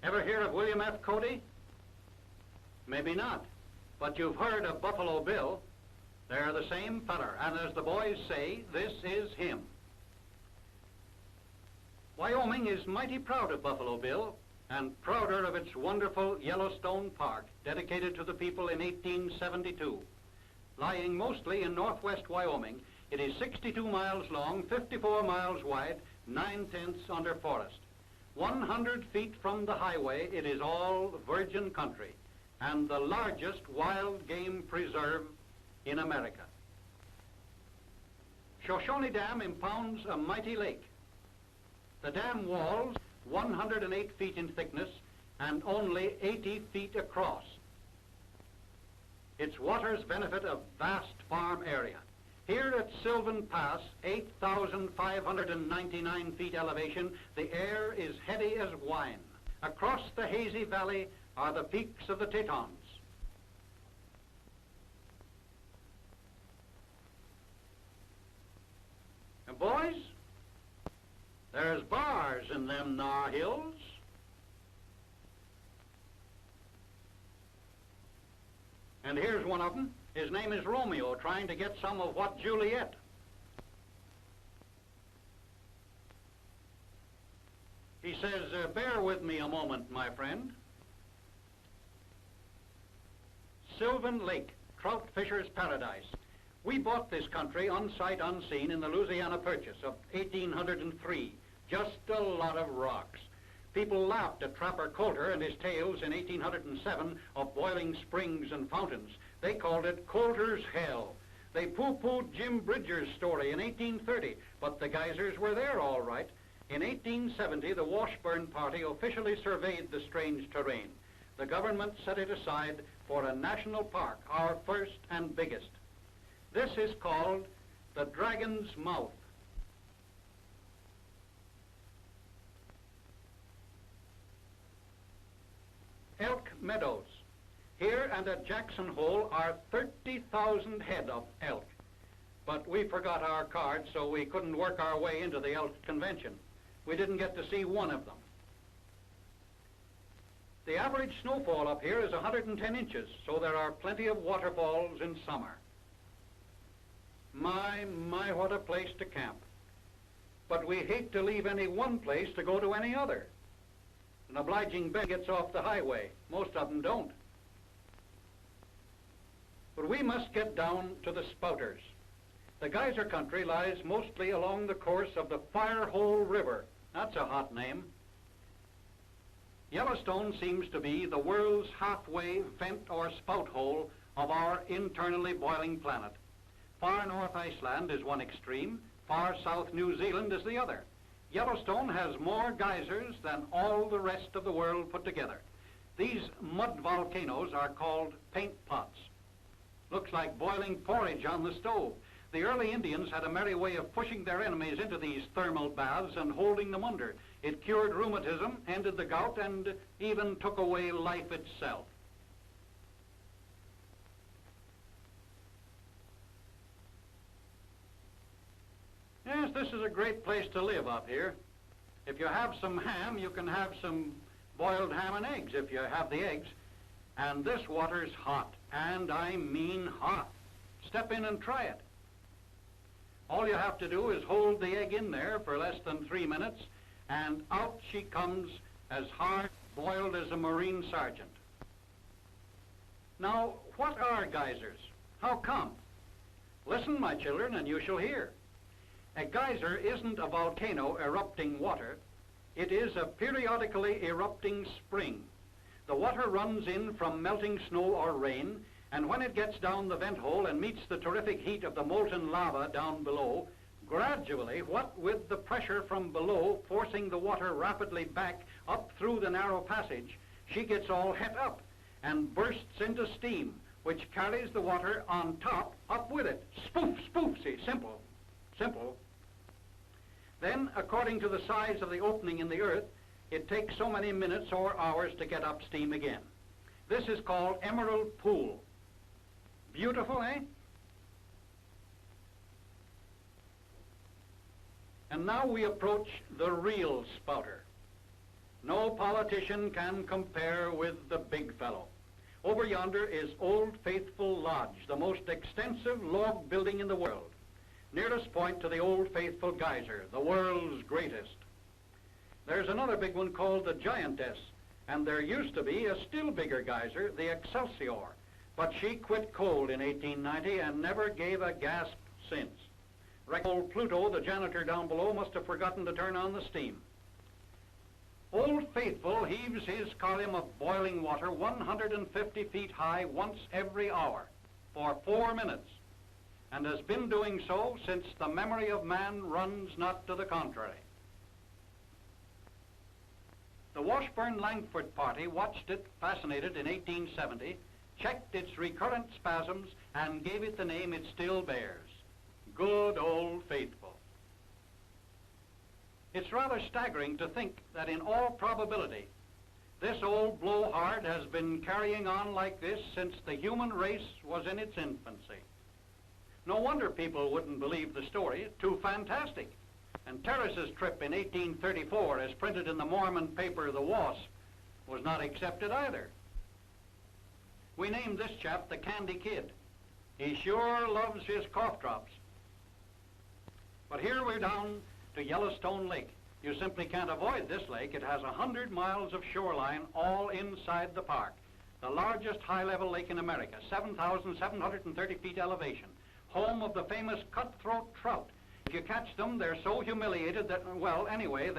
Ever hear of William F. Cody? Maybe not, but you've heard of Buffalo Bill. They're the same feller, and as the boys say, this is him. Wyoming is mighty proud of Buffalo Bill, and prouder of its wonderful Yellowstone Park, dedicated to the people in 1872. Lying mostly in northwest Wyoming, it is 62 miles long, 54 miles wide, 9/10 under forest. 100 feet from the highway, it is all virgin country, and the largest wild game preserve in America. Shoshone Dam impounds a mighty lake. The dam walls, 108 feet in thickness and only 80 feet across. Its waters benefit a vast farm area. Here at Sylvan Pass, 8,599 feet elevation, the air is heady as wine. Across the hazy valley are the peaks of the Tetons. And boys, there's bars in them nar hills. And here's one of them. His name is Romeo, trying to get some of what Juliet. He says, bear with me a moment, my friend. Sylvan Lake, trout fisher's paradise. We bought this country unsight unseen in the Louisiana Purchase of 1803. Just a lot of rocks. People laughed at Trapper Coulter and his tales in 1807 of boiling springs and fountains. They called it Coulter's Hell. They pooh-poohed Jim Bridger's story in 1830, but the geysers were there all right. In 1870, the Washburn Party officially surveyed the strange terrain. The government set it aside for a national park, our first and biggest. This is called the Dragon's Mouth. Elk Meadows. Here and at Jackson Hole are 30,000 head of elk. But we forgot our card, so we couldn't work our way into the elk convention. We didn't get to see one of them. The average snowfall up here is 110 inches, so there are plenty of waterfalls in summer. My, what a place to camp. But we hate to leave any one place to go to any other. An obliging band gets off the highway. Most of them don't. But we must get down to the Spouters. The geyser country lies mostly along the course of the Firehole River. That's a hot name. Yellowstone seems to be the world's halfway vent or spout hole of our internally boiling planet. Far north Iceland is one extreme, far south New Zealand is the other. Yellowstone has more geysers than all the rest of the world put together. These mud volcanoes are called paint pots. Looks like boiling porridge on the stove. The early Indians had a merry way of pushing their enemies into these thermal baths and holding them under. It cured rheumatism, ended the gout, and even took away life itself. Yes, this is a great place to live up here. If you have some ham, you can have some boiled ham and eggs if you have the eggs. And this water's hot, and I mean hot. Step in and try it. All you have to do is hold the egg in there for less than 3 minutes, and out she comes as hard-boiled as a Marine sergeant. Now, what are geysers? How come? Listen, my children, and you shall hear. A geyser isn't a volcano erupting water. It is a periodically erupting spring. The water runs in from melting snow or rain, and when it gets down the vent hole and meets the terrific heat of the molten lava down below, gradually, what with the pressure from below forcing the water rapidly back up through the narrow passage, she gets all het up and bursts into steam, which carries the water on top up with it. Spoof, spoof, see, simple. Simple. Then, according to the size of the opening in the earth, it takes so many minutes or hours to get up steam again. This is called Emerald Pool. Beautiful, eh? And now we approach the real spouter. No politician can compare with the big fellow. Over yonder is Old Faithful Lodge, the most extensive log building in the world. Nearest point to the Old Faithful Geyser, the world's greatest. There's another big one called the Giantess, and there used to be a still bigger geyser, the Excelsior, but she quit cold in 1890 and never gave a gasp since. Old Pluto, the janitor down below, must have forgotten to turn on the steam. Old Faithful heaves his column of boiling water 150 feet high once every hour for 4 minutes, and has been doing so since the memory of man runs not to the contrary. The Washburn-Langford party watched it, fascinated, in 1870, checked its recurrent spasms, and gave it the name it still bears, Good Old Faithful. It's rather staggering to think that in all probability, this old blowhard has been carrying on like this since the human race was in its infancy. No wonder people wouldn't believe the story, too fantastic. And Terrace's trip in 1834, as printed in the Mormon paper The Wasp, was not accepted either. We named this chap the Candy Kid. He sure loves his cough drops. But here we're down to Yellowstone Lake. You simply can't avoid this lake. It has 100 miles of shoreline all inside the park. The largest high-level lake in America, 7,730 feet elevation. Home of the famous cutthroat trout. If you catch them, they're so humiliated that, well, anyway,